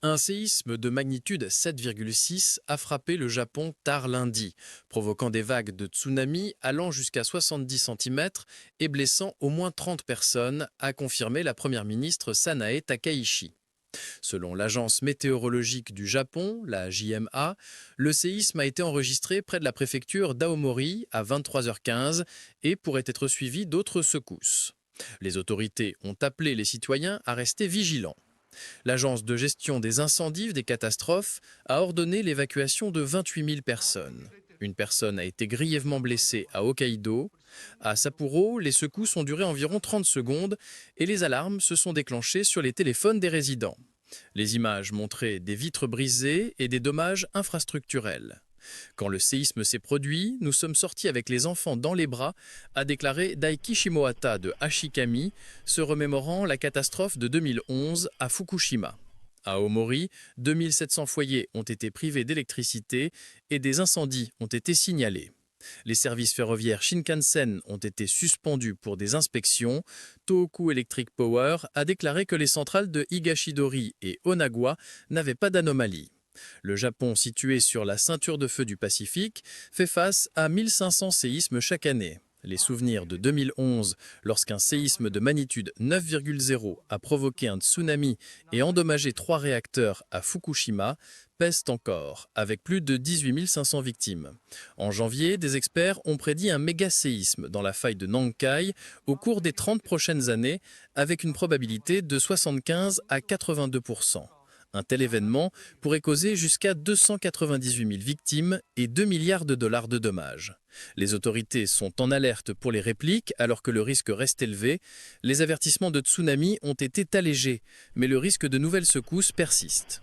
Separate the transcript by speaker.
Speaker 1: Un séisme de magnitude 7,6 a frappé le Japon tard lundi, provoquant des vagues de tsunami allant jusqu'à 70 cm et blessant au moins 30 personnes, a confirmé la première ministre Sanae Takaichi. Selon l'agence météorologique du Japon, la JMA, le séisme a été enregistré près de la préfecture d'Aomori à 23h15 et pourrait être suivi d'autres secousses. Les autorités ont appelé les citoyens à rester vigilants. L'agence de gestion des incendies des catastrophes a ordonné l'évacuation de 28 000 personnes. Une personne a été grièvement blessée à Hokkaido. À Sapporo, les secousses ont duré environ 30 secondes et les alarmes se sont déclenchées sur les téléphones des résidents. Les images montraient des vitres brisées et des dommages infrastructurels. Quand le séisme s'est produit, nous sommes sortis avec les enfants dans les bras, a déclaré Daiki Shimohata de Ashikami, se remémorant la catastrophe de 2011 à Fukushima. À Aomori, 2700 foyers ont été privés d'électricité et des incendies ont été signalés. Les services ferroviaires Shinkansen ont été suspendus pour des inspections. Tohoku Electric Power a déclaré que les centrales de Higashidori et Onagawa n'avaient pas d'anomalie. Le Japon, situé sur la ceinture de feu du Pacifique, fait face à 1500 séismes chaque année. Les souvenirs de 2011, lorsqu'un séisme de magnitude 9,0 a provoqué un tsunami et endommagé 3 réacteurs à Fukushima, pèsent encore, avec plus de 18 500 victimes. En janvier, des experts ont prédit un méga-séisme dans la faille de Nankai au cours des 30 prochaines années, avec une probabilité de 75 à 82%. Un tel événement pourrait causer jusqu'à 298 000 victimes et 2 milliards de dollars de dommages. Les autorités sont en alerte pour les répliques alors que le risque reste élevé. Les avertissements de tsunami ont été allégés, mais le risque de nouvelles secousses persiste.